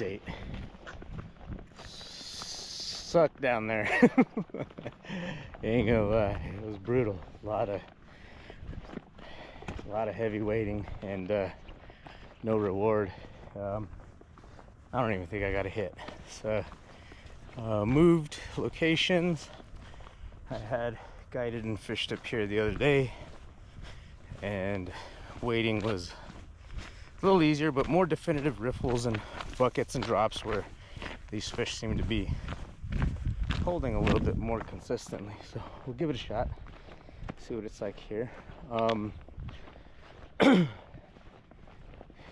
update. Sucked down there. Ain't gonna lie, it was brutal. A lot of heavy wading and no reward. I don't even think I got a hit. So moved locations. I had guided and fished up here the other day, and wading was a little easier, but more definitive riffles and buckets and drops where these fish seem to be holding a little bit more consistently. So we'll give it a shot, see what it's like here.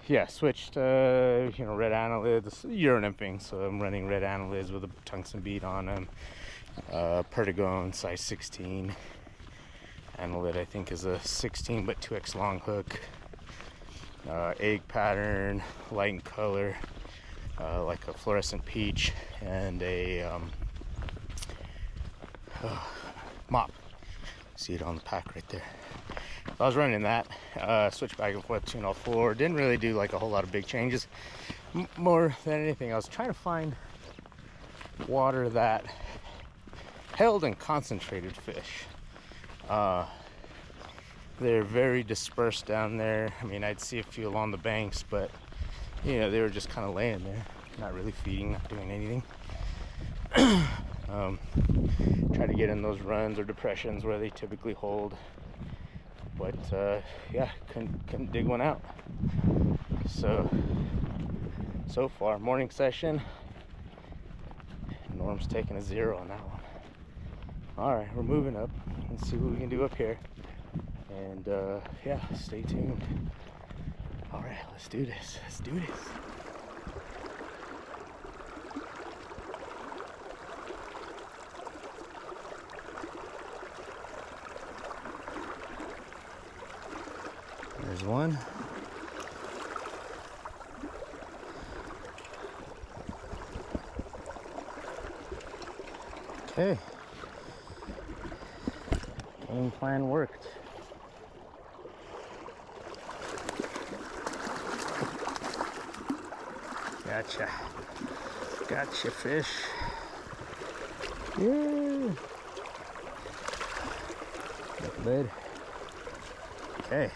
Yeah, switched red annelids, Euro nymphing, so I'm running red annelids with a tungsten bead on them. Perdigone size 16 annelid, I think is a 16 but 2x long hook. Egg pattern, light in color, like a fluorescent peach, and a mop. See it on the pack right there. I was running that, switched back and forth between all four. Didn't really do like a whole lot of big changes. More than anything, I was trying to find water that held and concentrated fish. They're very dispersed down there. I mean, I'd see a few along the banks, but you know, they were just kind of laying there, not really feeding, not doing anything. Try to get in those runs or depressions where they typically hold, but yeah, couldn't dig one out. So far, morning session, Norm's taking a 0 on that one. All right, we're moving up. Let's see what we can do up here, and yeah, stay tuned. All right, let's do this. There's one. Okay. Game plan worked. Gotcha fish. Yeah. Got the bed. Okay.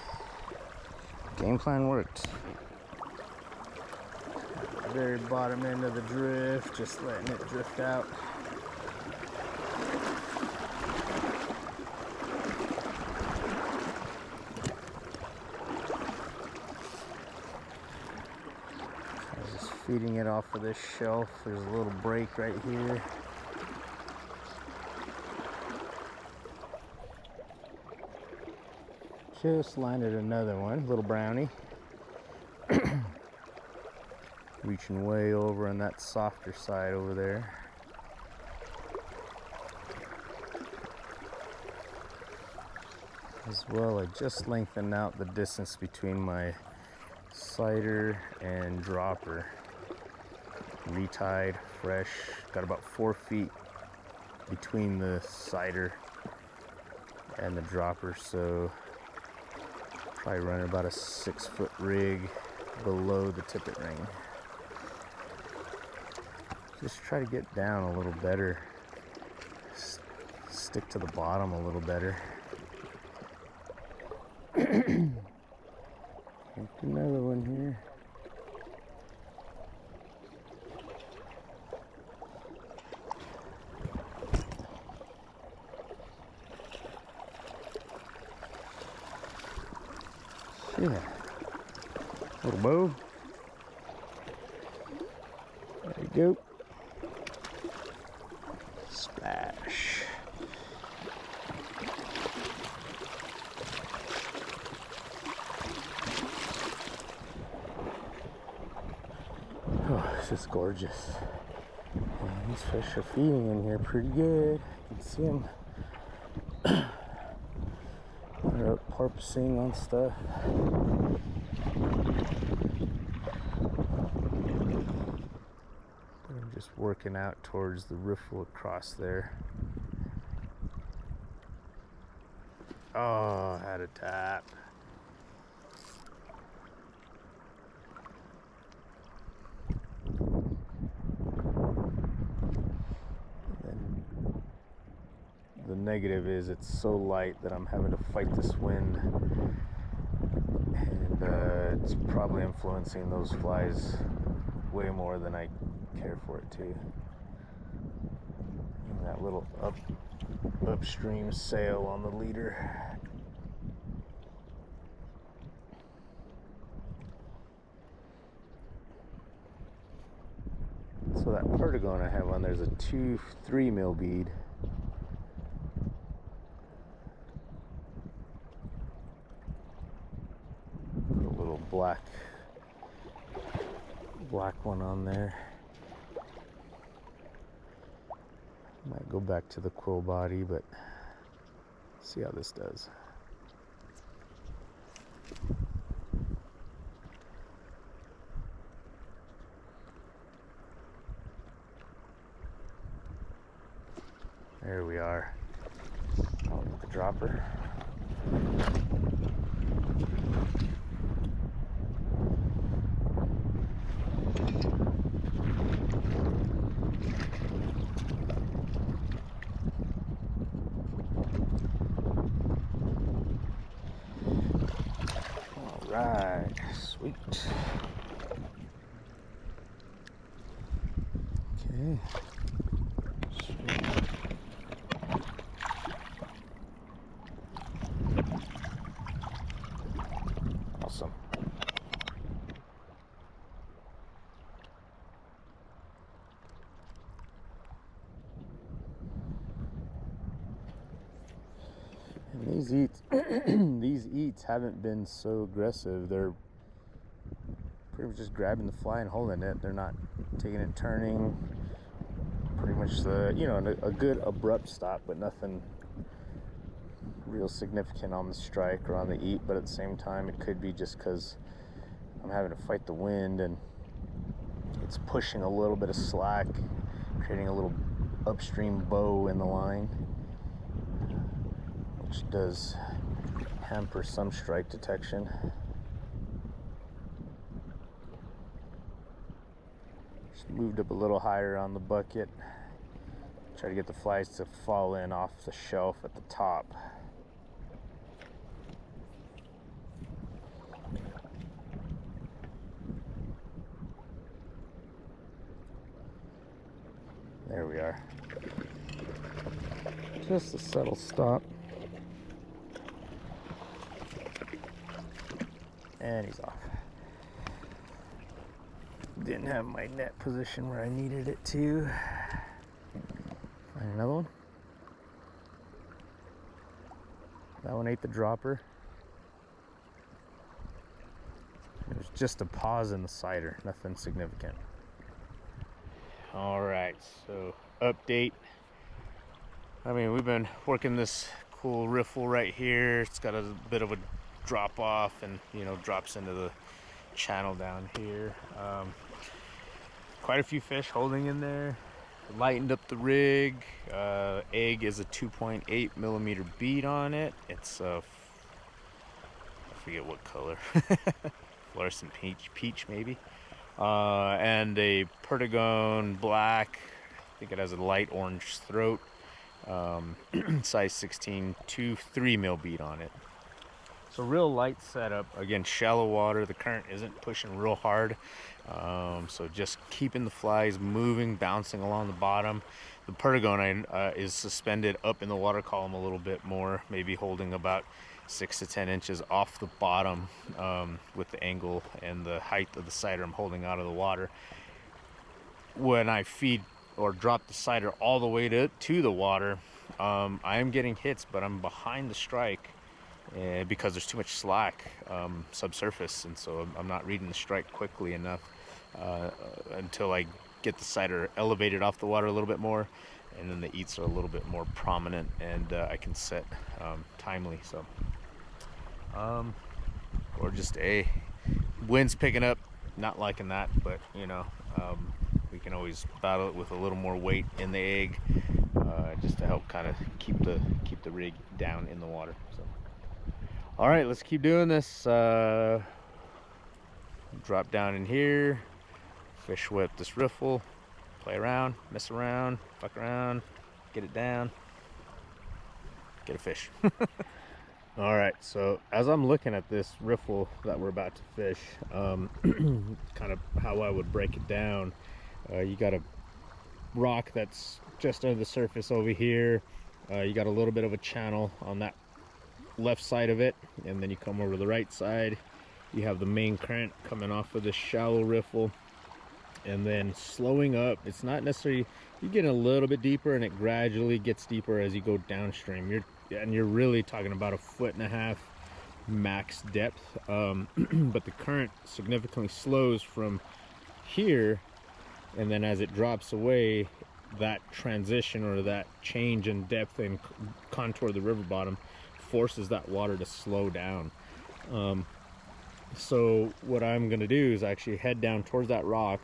Game plan worked. Very bottom end of the drift, just letting it drift out. I was just feeding it off of this shelf. There's a little break right here. Just landed another one, little brownie. Reaching way over on that softer side over there. As well, I just lengthened out the distance between my cider and dropper. Retied, fresh, got about 4 feet between the cider and the dropper, so probably running about a 6-foot rig below the tippet ring. Just try to get down a little better, stick to the bottom a little better. Another one here. Yeah, little bow. There you go. Splash. Oh, this is gorgeous. And these fish are feeding in here pretty good. You can see them. They're up porpoising on stuff. I'm just working out towards the riffle across there. Oh, had a tap. negative is it's so light that I'm having to fight this wind, and it's probably influencing those flies way more than I care for it to. And that little upstream sail on the leader. So that perdigone I have on there's a 2-3 mil bead. Put a little black one on there. Might go back to the quill body, but see how this does. There we are. Out with the dropper. All right, sweet. Okay. Awesome. And these eats, these eats haven't been so aggressive. They're pretty much just grabbing the fly and holding it. They're not taking it, turning. Pretty much the, you know, a good abrupt stop, but nothing real significant on the strike or on the eat. But at the same time, it could be just because I'm having to fight the wind and it's pushing a little bit of slack, creating a little upstream bow in the line, which does hamper some strike detection. Just moved up a little higher on the bucket. Try to get the flies to fall in off the shelf at the top. There we are. Just a subtle stop. And he's off. Didn't have my net position where I needed it to. Find another one. That one ate the dropper. There's just a pause in the cider, nothing significant. All right, so update. I mean, we've been working this cool riffle right here. It's got a bit of a drop off and, you know, drops into the channel down here. Quite a few fish holding in there. Lightened up the rig. Egg is a 2.8 millimeter bead on it. It's I forget what color. Fluorescent peach maybe. And a perdigone black. I think it has a light orange throat. Size 16, 2-3 mil bead on it. So real light setup. Again, shallow water. The current isn't pushing real hard. So just keeping the flies moving, bouncing along the bottom. The perdigone is suspended up in the water column a little bit more, maybe holding about 6 to 10 inches off the bottom, with the angle and the height of the cider I'm holding out of the water. When I feed or drop the cider all the way to the water, I am getting hits, but I'm behind the strike because there's too much slack subsurface, and so I'm not reading the strike quickly enough until I get the cider elevated off the water a little bit more, and then the eats are a little bit more prominent, and I can set timely. So or just wind's picking up, not liking that, but you know, we can always battle it with a little more weight in the egg, just to help kind of keep the rig down in the water. So all right, let's keep doing this. Drop down in here, fish whip this riffle, play around, mess around, fuck around, get it down. get a fish. All right, so as I'm looking at this riffle that we're about to fish, kind of how I would break it down, you got a rock that's just under the surface over here. You got a little bit of a channel on that left side of it, and then you come over to the right side, you have the main current coming off of this shallow riffle, and then slowing up. It's not necessarily, you get a little bit deeper and it gradually gets deeper as you go downstream. You're really talking about 1.5 feet max depth, but the current significantly slows from here, and then as it drops away, that transition or that change in depth and contour of the river bottom forces that water to slow down. So what I'm going to do is actually head down towards that rock,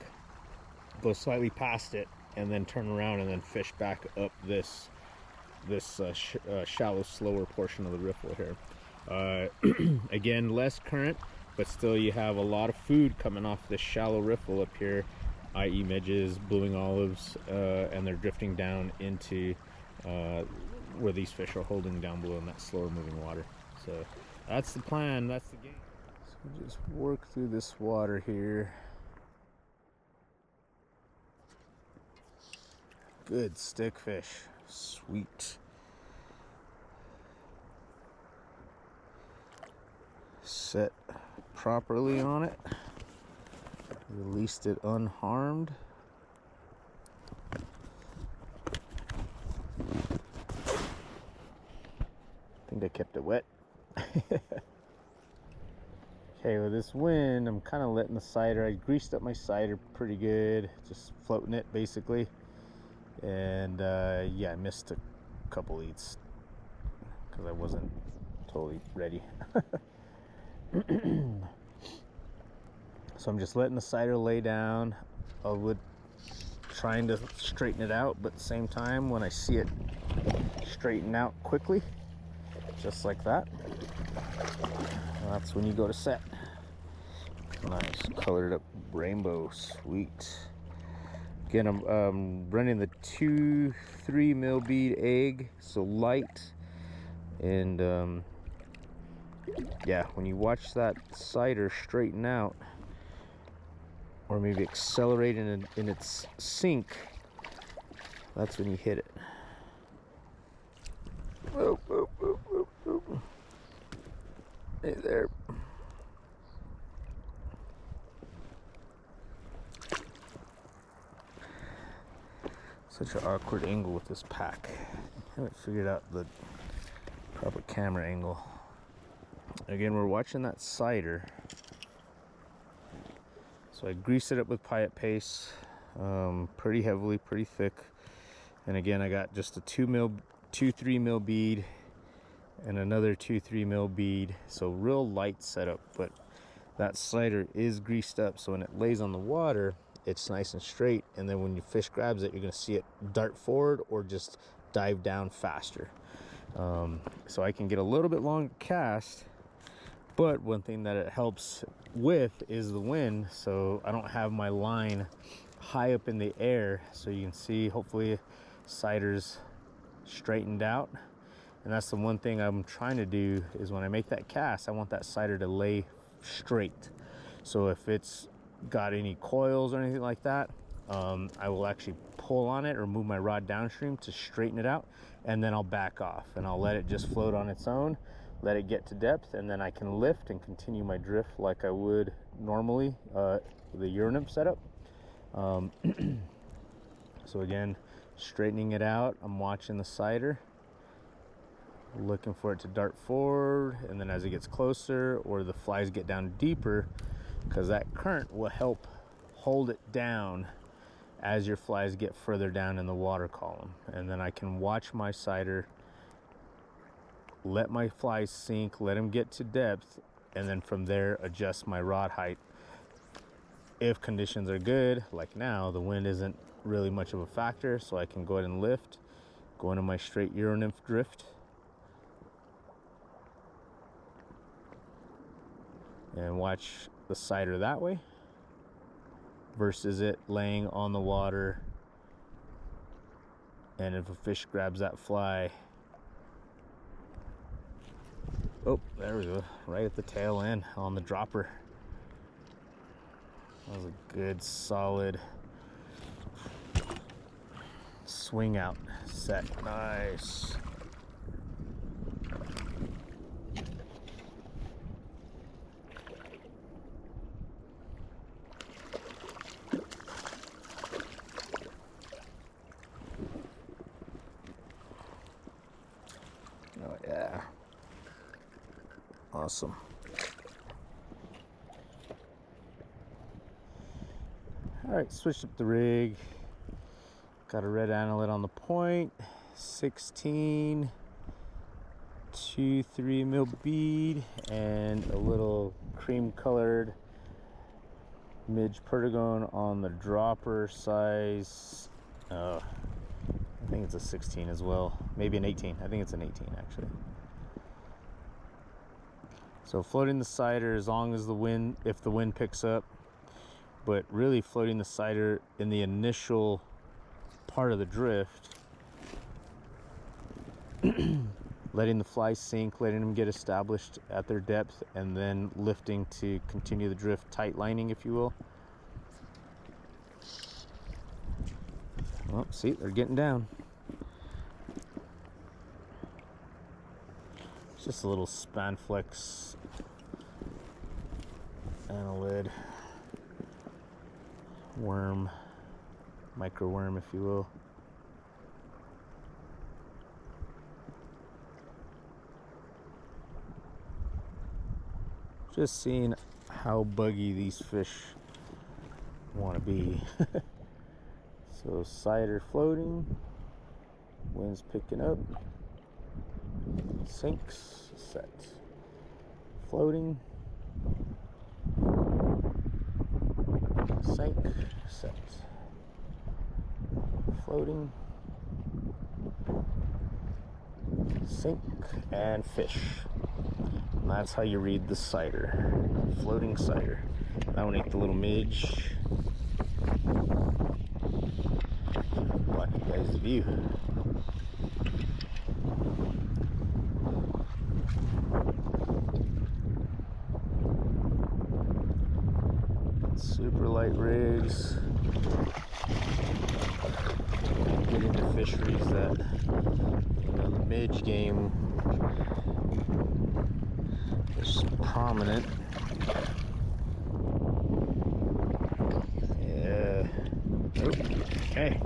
go slightly past it, and then turn around and then fish back up this shallow, slower portion of the riffle here. Again, less current, but still you have a lot of food coming off this shallow riffle up here, i.e. midges, blueing olives, and they're drifting down into where these fish are holding down below in that slower moving water. So that's the plan, that's the game. So just work through this water here. Good stick fish, sweet. Set properly on it, released it unharmed. I think I kept it wet. Okay, with this wind, I'm kind of letting the cider, I greased up my cider pretty good, just floating it basically. And yeah, I missed a couple eats because I wasn't totally ready. So I'm just letting the cider lay down. I would trying to straighten it out, but at the same time, when I see it straighten out quickly, just like that, that's when you go to set. Nice colored up rainbow, sweet. Again, I'm running the 2-3 mil bead egg, so light. And yeah, when you watch that cider straighten out, or maybe accelerate in its sink, that's when you hit it. Whoop, whoop, whoop, whoop, whoop. Hey there. Such an awkward angle with this pack. I haven't figured out the proper camera angle. Again, we're watching that cider. So I greased it up with Pyatt paste, pretty heavily, pretty thick. And again, I got just a 2-3 mil bead and another 2-3 mil bead. So real light setup, but that cider is greased up, so when it lays on the water, it's nice and straight, and then when your fish grabs it, you're going to see it dart forward or just dive down faster. So I can get a little bit longer cast, but one thing that it helps with is the wind, so I don't have my line high up in the air. So you can see, hopefully, cider's straightened out. And that's the one thing I'm trying to do, is when I make that cast, I want that cider to lay straight. So if it's got any coils or anything like that, I will actually pull on it or move my rod downstream to straighten it out, and then I'll back off and I'll let it just float on its own, let it get to depth, and then I can lift and continue my drift like I would normally with the Euronymph setup. So again, straightening it out, I'm watching the cider, looking for it to dart forward, and then as it gets closer or the flies get down deeper, because that current will help hold it down as your flies get further down in the water column. And then I can watch my cider, let my flies sink, let them get to depth, and then from there adjust my rod height. If conditions are good, like now, the wind isn't really much of a factor, so I can go ahead and lift, go into my straight Euronymph drift, and watch the cider that way versus it laying on the water. And if a fish grabs that fly, Oh, there we go. Right at the tail end on the dropper. That was a good, solid swing out set. Nice. Oh yeah. Awesome. All right, switched up the rig. Got a red antelope on the point, 16, 2 3 mil bead, and a little cream colored midge perdigone on the dropper size. I think it's a 16 as well, maybe an 18. I think it's an 18 actually. So floating the cider as long as the wind, if the wind picks up, but really floating the cider in the initial part of the drift, letting the fly sink, letting them get established at their depth, and then lifting to continue the drift, tight lining, if you will. Well, see, they're getting down. It's just a little Spanflex annelid worm, micro worm, if you will. Just seeing how buggy these fish want to be. So cider floating, wind's picking up, sinks, set, floating, sink, set, floating, sink, and fish. And that's how you read the cider, floating cider. That one ate the little midge. Block you guys the view. Super light rigs. Get into fisheries that, you know, the midge game is prominent. Yeah. Okay.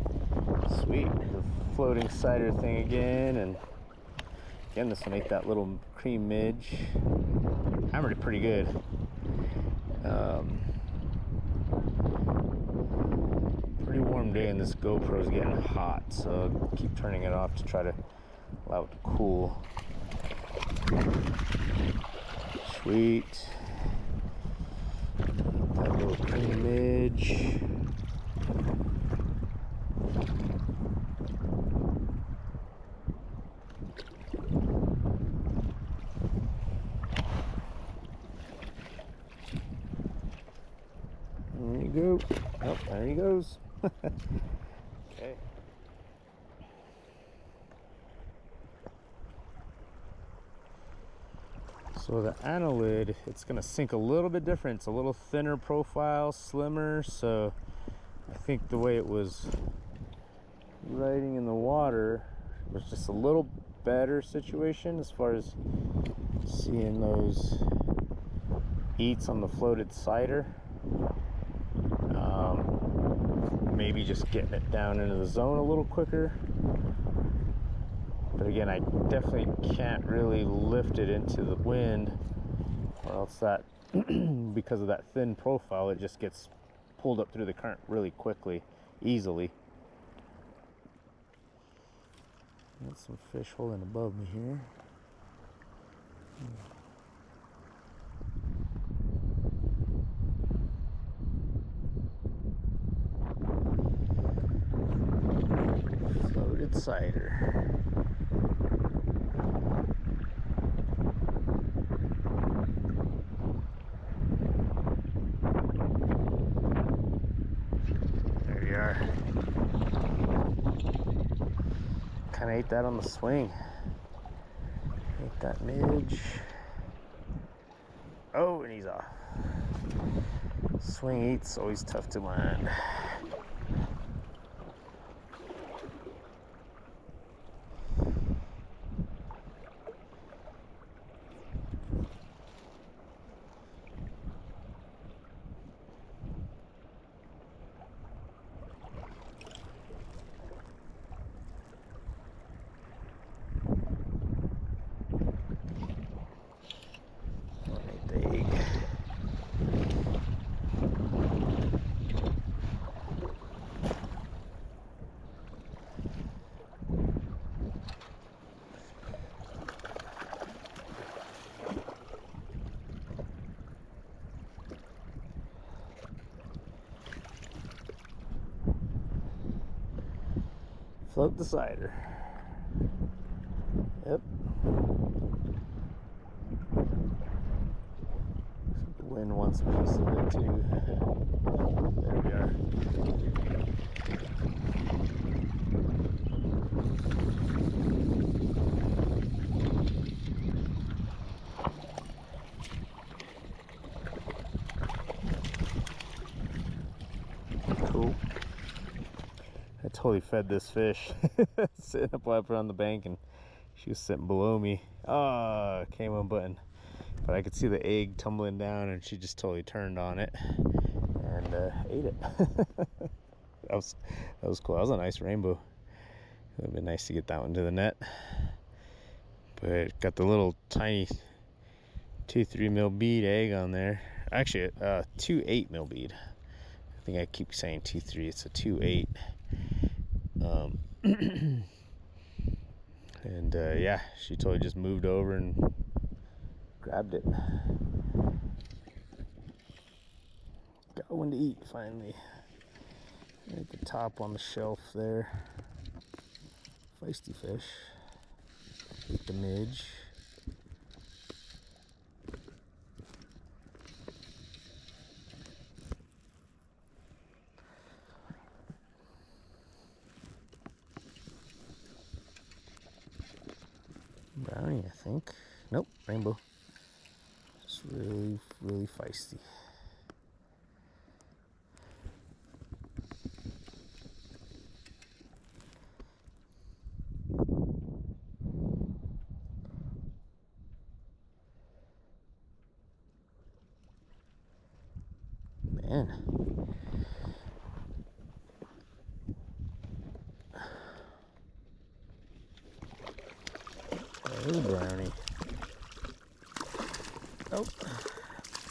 Sweet. The floating cider thing again, and again, this one ate that little cream midge. Hammered it pretty good. Pretty warm day, and this GoPro is getting hot, so I'll keep turning it off to try to allow it to cool. Sweet. That little cream midge. There you go. Oh, there he goes. Okay. So the annelid, it's going to sink a little bit different. It's a little thinner profile, slimmer. So I think the way it was riding in the water was just a little better situation as far as seeing those eats on the floated cider. Maybe just getting it down into the zone a little quicker. But again, I definitely can't really lift it into the wind, or else that, because of that thin profile, it just gets pulled up through the current really quickly, easily. Got some fish holding above me here. Floated cider. There you are. Kind of ate that on the swing. Ate that midge. He's off. Swing eats always tough to land. Float the cider. Yep. The wind wants a piece of it too. There we are. Cool. I totally fed this fish. Sitting up on the bank, and she was sitting below me. Oh, came unbuttoned. But I could see the egg tumbling down, and she just totally turned on it and ate it. that was cool. That was a nice rainbow. It would have been nice to get that one to the net. But got the little tiny 2-3 mil bead egg on there. Actually, 2-8 mil bead. I think I keep saying 2-3. It's a 2-8. And yeah, she totally just moved over and grabbed it. Got one to eat finally. At the top on the shelf there. Feisty fish. With the midge. Brownie, I think. Nope, rainbow. It's really, really feisty. Man. There's a brownie. Oh,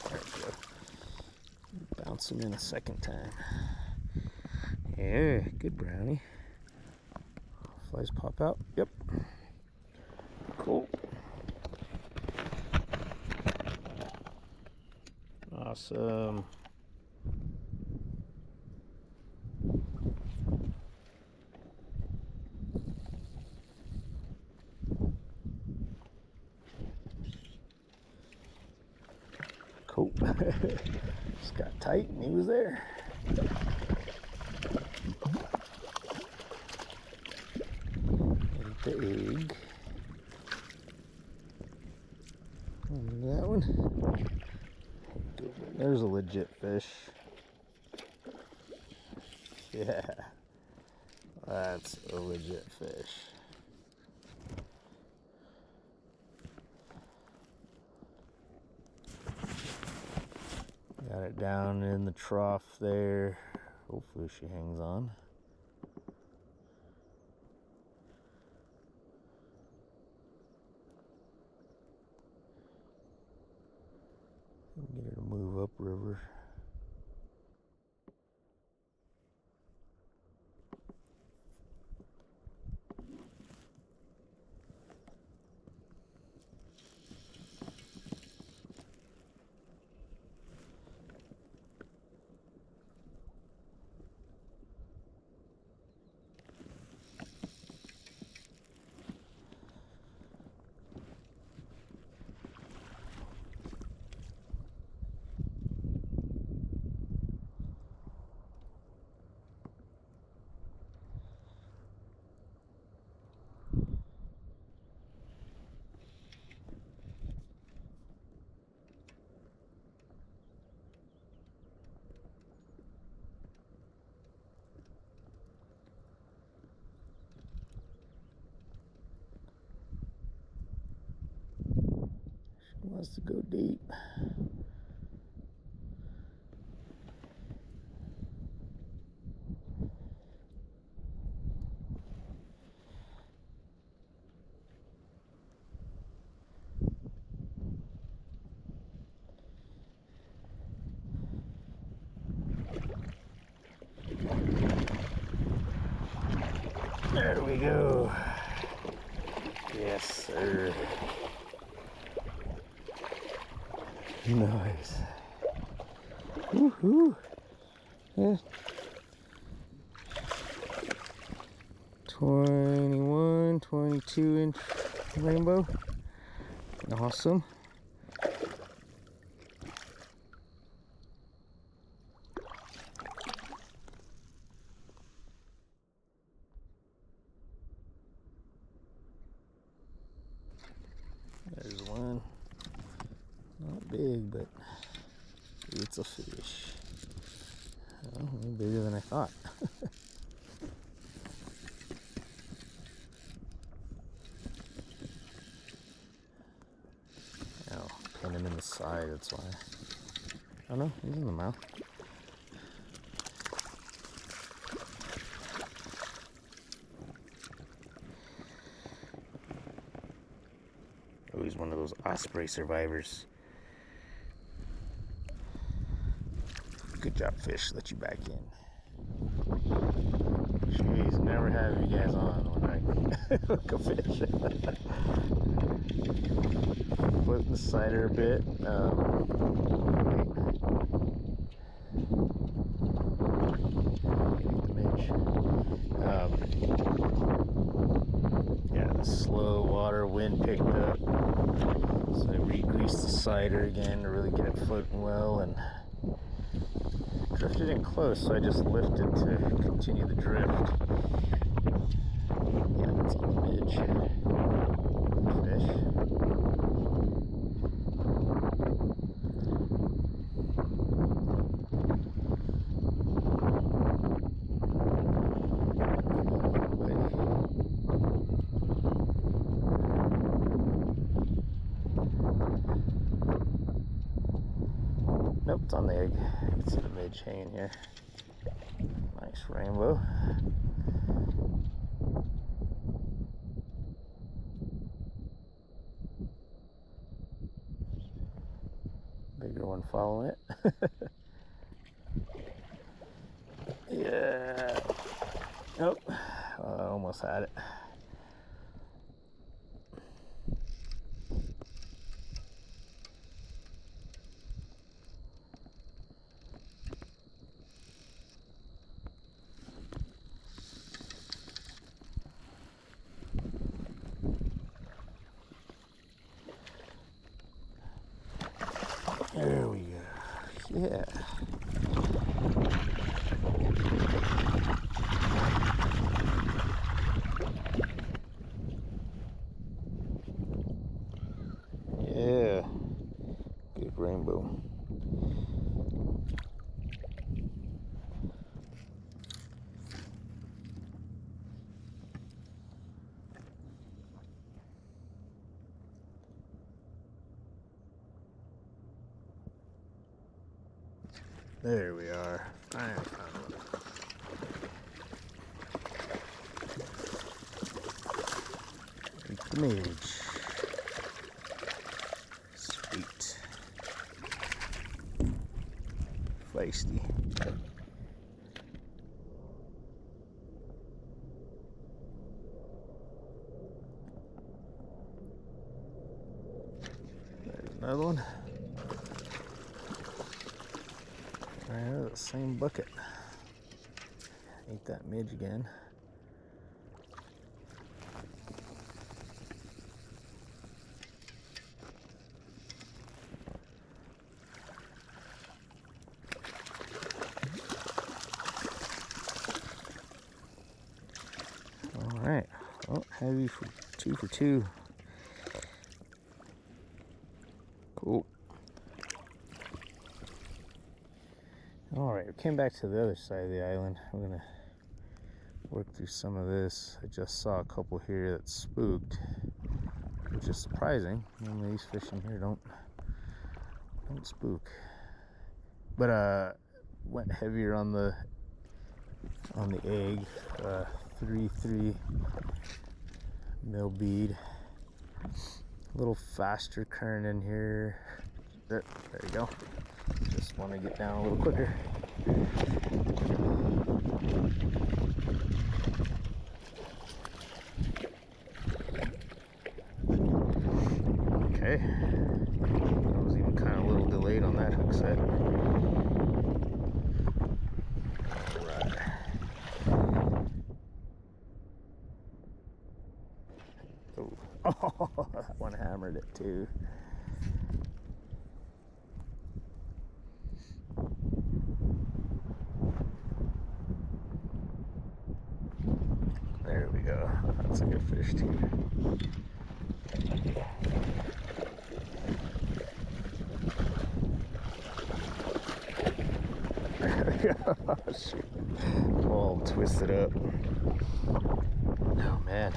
there we go. Bounce him in a second time. Yeah, good brownie. Flies pop out. Yep. Cool. Awesome. Cool. Just got tight and he was there. Ate the egg. And that one. There's a legit fish. Yeah. That's a legit fish. Got it down in the trough there. Hopefully she hangs on. Get her to move upriver. Wants to go deep. There we go. Yes, sir. Nice. Woohoo. Yeah. 21, 22-inch rainbow. Awesome. There's one. Not big, but it's a fish. Oh, way bigger than I thought. Oh, pin him in the side, that's why. Oh no, he's in the mouth. Oh, he's one of those osprey survivors. Good job, fish. Let you back in. Jeez, never have you guys on when I hook a fish. Floating the cider a bit. Yeah, the slow water wind picked up, so I re-greased the cider again to really get it floating well, and drifted in close, so I just lifted to continue the drift. Yeah, it's on the midge. Good fish. Nope, it's on the egg. You can see the midge hanging here. Nice rainbow. Bigger one following it. Yeah. Nope. Oh, I almost had it. There we go. Yeah. Yeah. Good rainbow. There we are. Finally found one. The midge. Sweet. Feisty. There's another one. Right out of the same bucket. Ate that midge again. All right. Well, heavy for 2 for 2. Cool. All right, we came back to the other side of the island. We're gonna work through some of this. I just saw a couple here that spooked, which is surprising. Normally these fish in here don't Don't spook. But went heavier on the egg. 3 mil bead. A little faster current in here. There you go. Just want to get down a little quicker. Okay. I was even kind of a little delayed on that hook set. Oh, that one hammered it too. There we go. That's a good fish too. Oh, shoot. All twisted up. Oh man.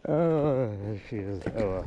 Oh, there she is. Oh well.